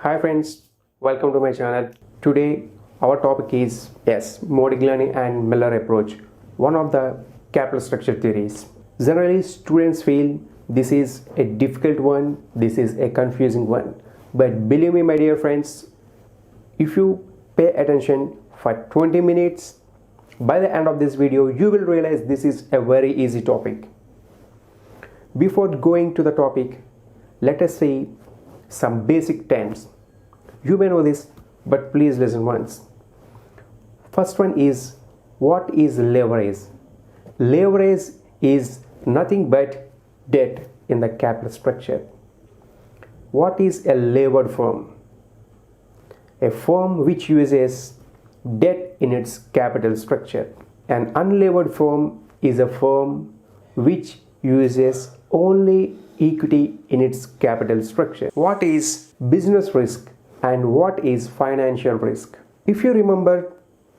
Hi friends, welcome to my channel. Today our topic is Modigliani and Miller approach, one of the capital structure theories. Generally students feel this is a difficult one, this is a confusing one. But believe me my dear friends, if you pay attention for 20 minutes, by the end of this video you will realize this is a very easy topic. Before going to the topic, let us see some basic terms. You may know this, but please listen once. First one is, what is leverage? Leverage is nothing but debt in the capital structure. What is a levered firm? A firm which uses debt in its capital structure. An unlevered firm is a firm which uses only equity in its capital structure. What is business risk and what is financial risk? If you remember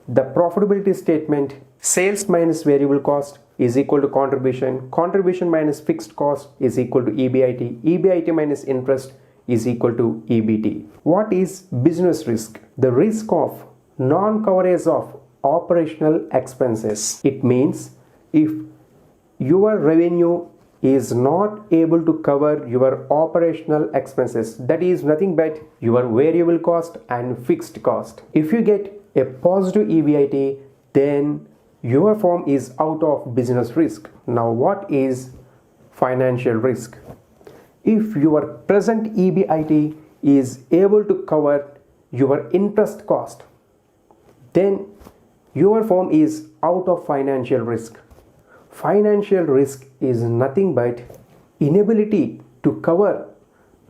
the profitability statement, sales minus variable cost is equal to contribution minus fixed cost is equal to EBIT minus interest is equal to EBT. What is business risk? The risk of non-coverage of operational expenses. It means if your revenue is not able to cover your operational expenses, that is nothing but your variable cost and fixed cost. If you get a positive EBIT, then your firm is out of business risk. Now what is financial risk? If your present EBIT is able to cover your interest cost, then your firm is out of financial risk. Financial risk is nothing but inability to cover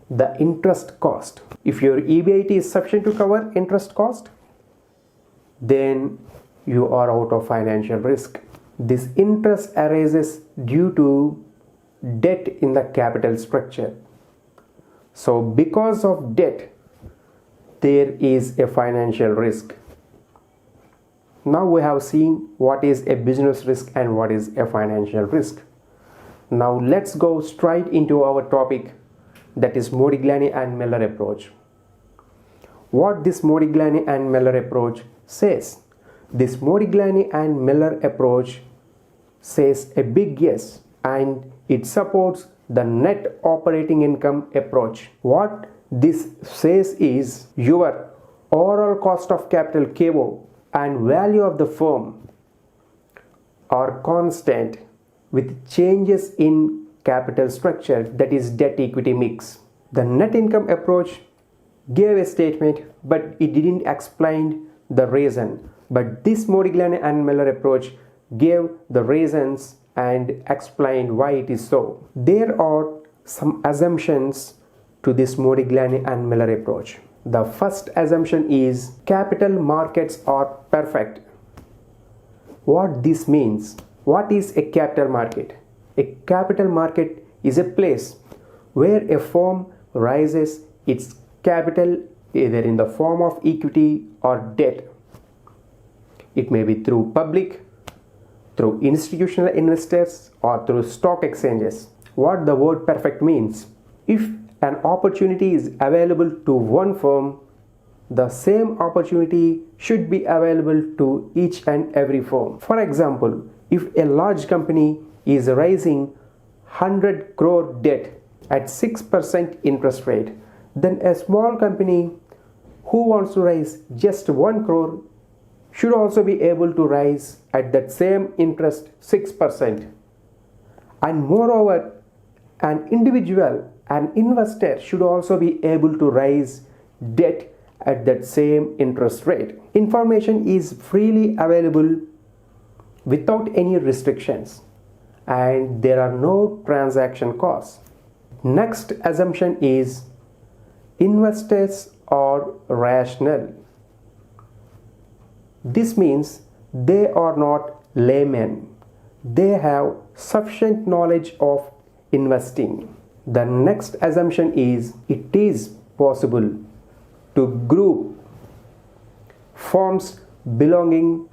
the interest cost. If your EBIT is sufficient to cover interest cost, then you are out of financial risk. This interest arises due to debt in the capital structure. So because of debt, there is a financial risk. Now we have seen what is a business risk and what is a financial risk. Now let's go straight into our topic, that is Modigliani and Miller approach. What this Modigliani and Miller approach says? This Modigliani and Miller approach says a big yes, and it supports the net operating income approach. What this says is your overall cost of capital KO and value of the firm are constant with changes in capital structure, that is debt equity mix. The net income approach gave a statement, but it didn't explain the reason. But this Modigliani and Miller approach gave the reasons and explained why it is so. There are some assumptions to this Modigliani and Miller approach. The first assumption is capital markets are perfect. What this means? What is a capital market? A capital market is a place where a firm raises its capital either in the form of equity or debt. It may be through public, through institutional investors, or through stock exchanges. What the word perfect means? If an opportunity is available to one firm, the same opportunity should be available to each and every firm. For example, if a large company is raising 100 crore debt at 6% interest rate, then a small company who wants to raise just 1 crore should also be able to raise at that same interest 6%. And moreover, an individual, an investor should also be able to raise debt at that same interest rate. Information is freely available without any restrictions, and there are no transaction costs. Next assumption is investors are rational. This means they are not laymen. They have sufficient knowledge of investing. The next assumption is it is possible to group firms belonging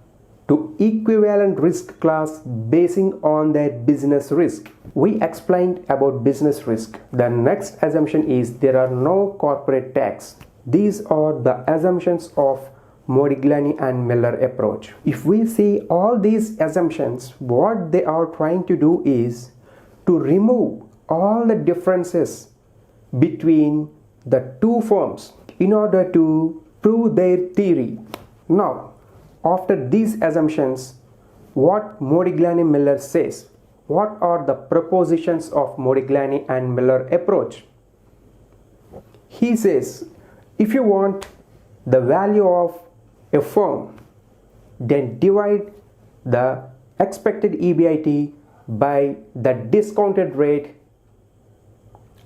to equivalent risk class basing on their business risk. We explained about business risk. The next assumption is there are no corporate tax. These are the assumptions of Modigliani and Miller approach. If we see all these assumptions, what they are trying to do is to remove all the differences between the two firms in order to prove their theory. Now, after these assumptions, what Modigliani Miller says, what are the propositions of Modigliani and Miller approach? He says, if you want the value of a firm, then divide the expected EBIT by the discounted rate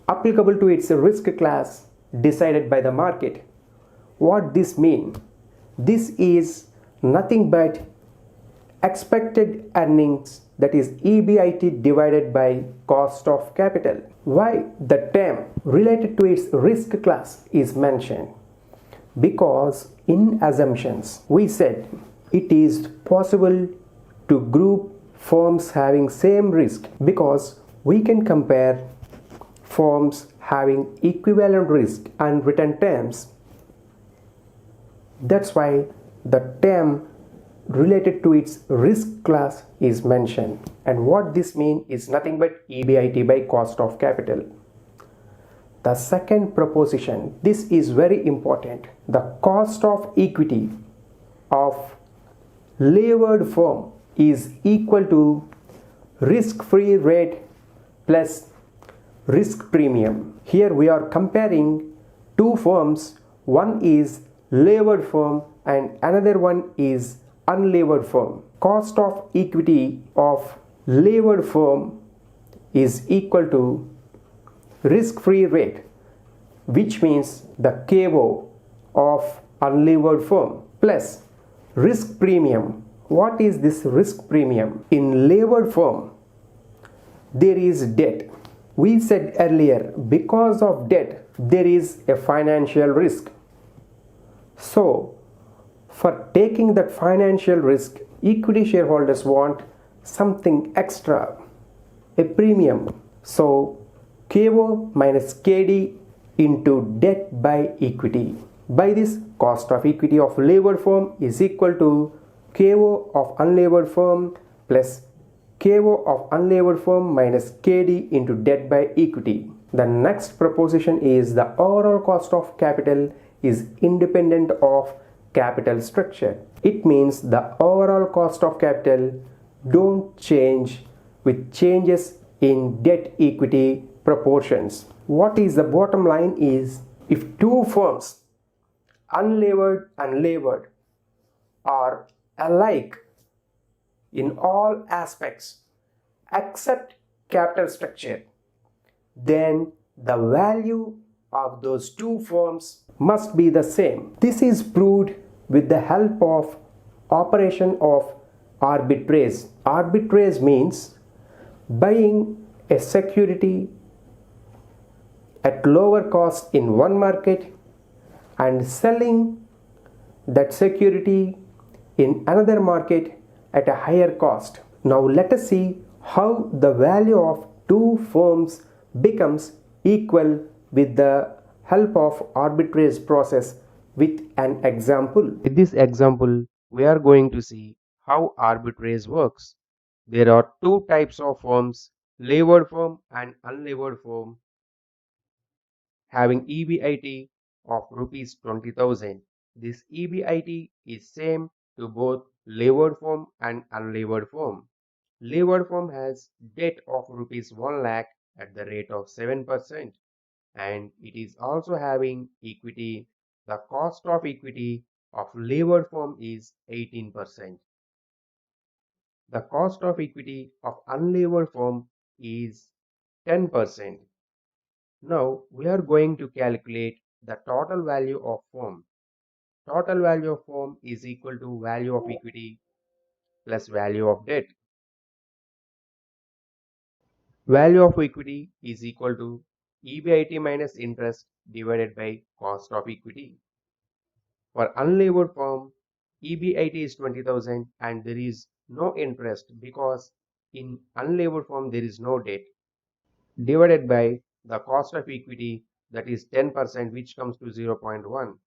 applicable to its risk class decided by the market. What this means? This is nothing but expected earnings, that is EBIT divided by cost of capital. Why the term related to its risk class is mentioned? Because in assumptions we said it is possible to group firms having same risk because we can compare firms having equivalent risk and written terms. That's why the term related to its risk class is mentioned, and what this means is nothing but EBIT by cost of capital. The second proposition, this is very important. The cost of equity of levered firm is equal to risk-free rate plus risk premium. Here we are comparing two firms. One is levered firm and another one is unlevered firm. Cost of equity of levered firm is equal to risk-free rate, which means the KO of unlevered firm, plus risk premium. What is this risk premium? In levered firm, there is debt. We said earlier, because of debt, there is a financial risk. So, for taking that financial risk, equity shareholders want something extra, a premium. So, KO minus KD into debt by equity. By this, cost of equity of levered firm is equal to KO of unlevered firm plus KO of unlevered firm minus KD into debt by equity. The next proposition is the overall cost of capital is independent of capital structure. It means the overall cost of capital don't change with changes in debt equity proportions. What is the bottom line is, if two firms, unlevered and levered, are alike in all aspects except capital structure, then the value of those two firms must be the same. This is proved with the help of operation of arbitrage. Arbitrage means buying a security at lower cost in one market and selling that security in another market at a higher cost. Now let us see how the value of two firms becomes equal with the help of arbitrage process with an example. With this example, we are going to see how arbitrage works. There are two types of firms, levered firm and unlevered firm, having EBIT of rupees 20,000. This EBIT is same to both levered firm and unlevered firm. Levered firm has debt of rupees 1 lakh at the rate of 7%, and it is also having equity. The cost of equity of levered firm is 18%. The cost of equity of unlevered firm is 10%. Now we are going to calculate the total value of firm. Total value of firm is equal to value of equity plus value of debt. Value of equity is equal to EBIT minus interest divided by cost of equity. For unlevered firm, EBIT is 20,000 and there is no interest because in unlevered firm there is no debt, divided by the cost of equity, that is 10%, which comes to 0.1.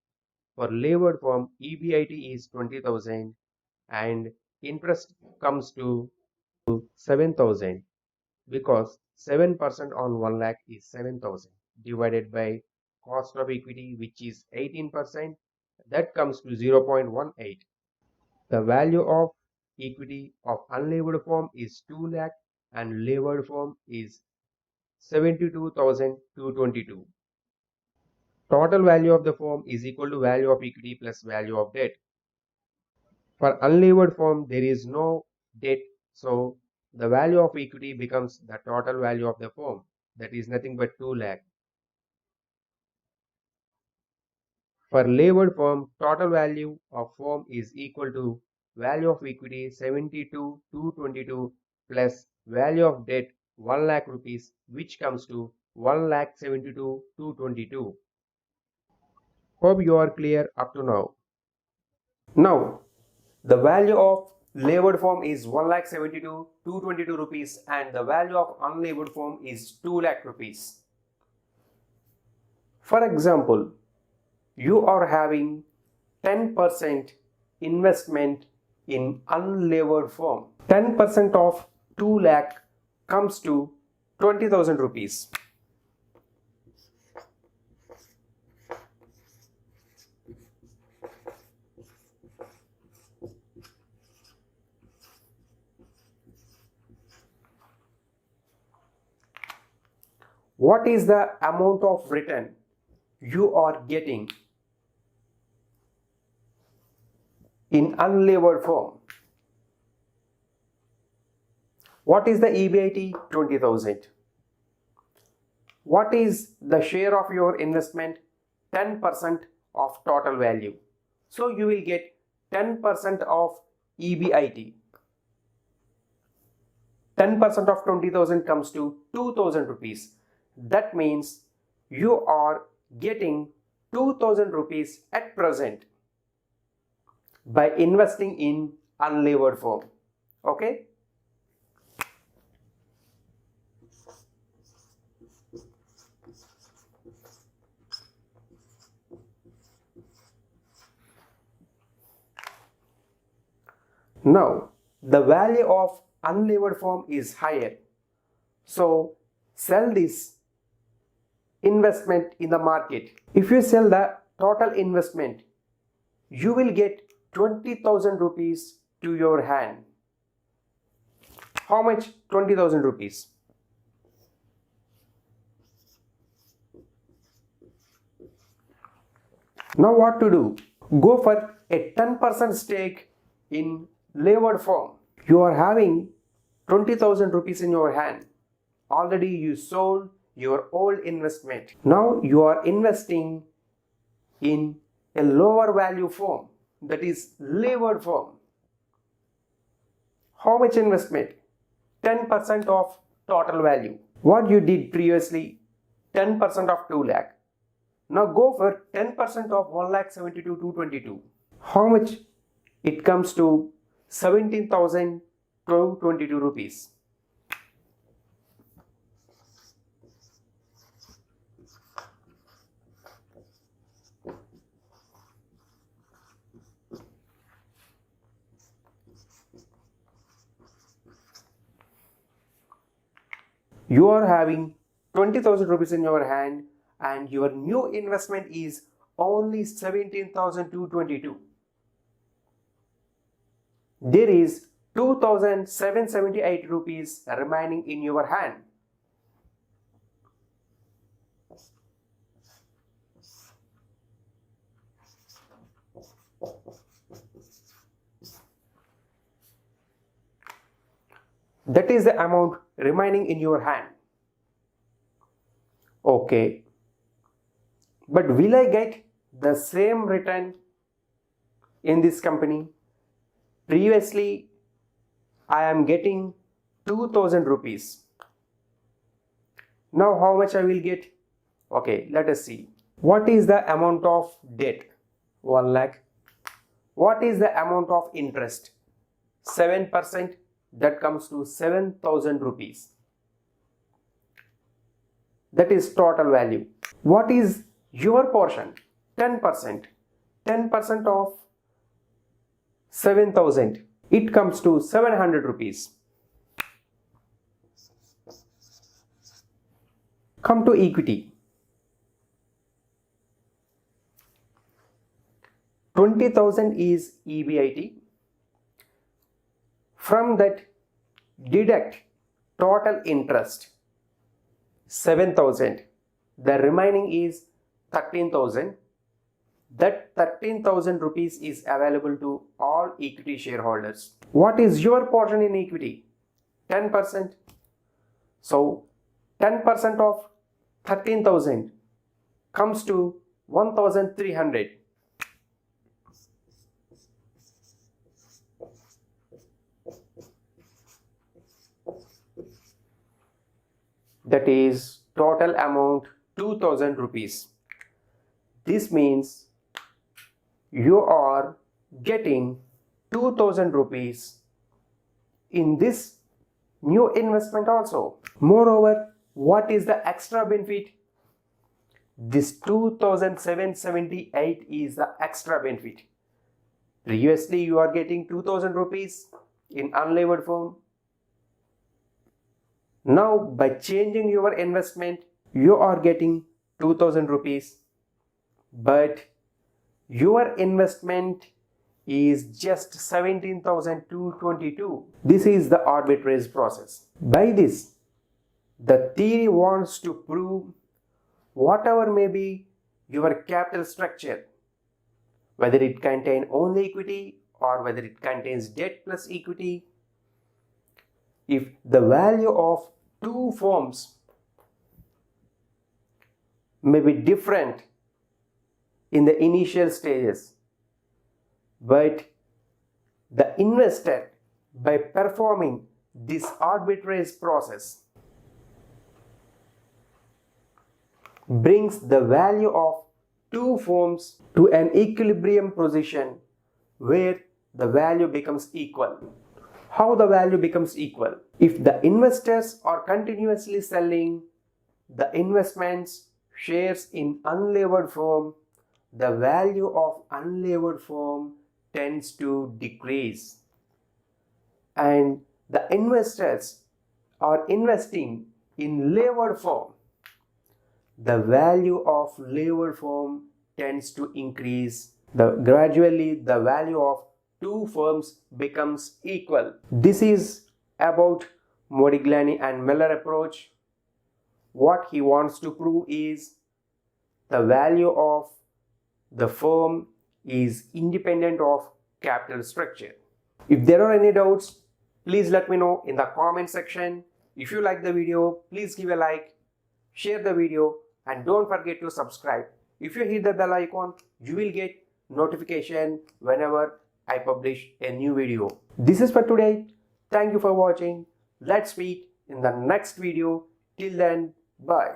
For levered form, EBIT is 20,000 and interest comes to 7,000, because 7% on 1 lakh is 7,000 divided by cost of equity, which is 18%, that comes to 0.18. The value of equity of unlevered form is 2 lakh and levered form is 72,222. Total value of the firm is equal to value of equity plus value of debt. For unlevered firm, there is no debt, so the value of equity becomes the total value of the firm, that is nothing but 2 lakh. For levered firm, total value of firm is equal to value of equity 72,222 plus value of debt 1 lakh rupees, which comes to 1,72,222. Hope you are clear up to now. Now, the value of levered form is 1,72,222 rupees and the value of unlevered form is 2 lakh rupees. For example, you are having 10% investment in unlevered form. 10% of 2 lakh comes to 20,000 rupees. What is the amount of return you are getting in unlevered form? What is the EBIT? 20,000. What is the share of your investment? 10% of total value. So you will get 10% of EBIT. 10% of 20,000 comes to 2,000 rupees. That means you are getting 2,000 rupees at present by investing in unlevered form. Okay? Now, the value of unlevered form is higher. So, sell this investment in the market. If you sell the total investment, you will get 20,000 rupees to your hand. How much? 20,000 rupees. Now what to do? Go for a 10% stake in levered form. You are having 20,000 rupees in your hand. Already you sold your old investment. Now you are investing in a lower value form, that is levered form. How much investment? 10% of total value. What you did previously, 10% of 2 lakh. Now go for 10% of 1,72,222. How much? It comes to 17,222 rupees. You are having 20,000 rupees in your hand and your new investment is only 17,222. There is 2,778 rupees remaining in your hand. That is the amount remaining in your hand. Okay. But will I get the same return in this company? Previously, I am getting 2,000 rupees. Now how much I will get? Okay, let us see. What is the amount of debt? 1 lakh. What is the amount of interest? 7%. That comes to 7,000 rupees. That is total value. What is your portion? 10%. 10% of 7,000. It comes to 700 rupees. Come to equity. 20,000 is EBIT. From that, deduct total interest 7,000. The remaining is 13,000. That 13,000 rupees is available to all equity shareholders. What is your portion in equity? 10%. So 10% of 13,000 comes to 1,300. That is total amount 2,000 rupees. This means you are getting 2,000 rupees in this new investment also. Moreover, what is the extra benefit? This 2,778 is the extra benefit. Previously you are getting 2,000 rupees in unlevered form. Now by changing your investment, you are getting 2,000 rupees, but your investment is just 17,222. This is the arbitrage process. By this, the theory wants to prove whatever may be your capital structure, whether it contains only equity or whether it contains debt plus equity, if the value of two firms may be different in the initial stages, but the investor, by performing this arbitrage process, brings the value of two firms to an equilibrium position where the value becomes equal. How the value becomes equal? If the investors are continuously selling the investments shares in unlevered firm, the value of unlevered firm tends to decrease. And the investors are investing in levered firm, the value of levered firm tends to increase. Gradually the value of two firms becomes equal. This is about Modigliani and Miller approach. What he wants to prove is the value of the firm is independent of capital structure. If there are any doubts, please let me know in the comment section. If you like the video, please give a like, share the video, and don't forget to subscribe. If you hit the bell icon, you will get notification whenever I publish a new video. This is for today. Thank you for watching. Let's meet in the next video. Till then, bye.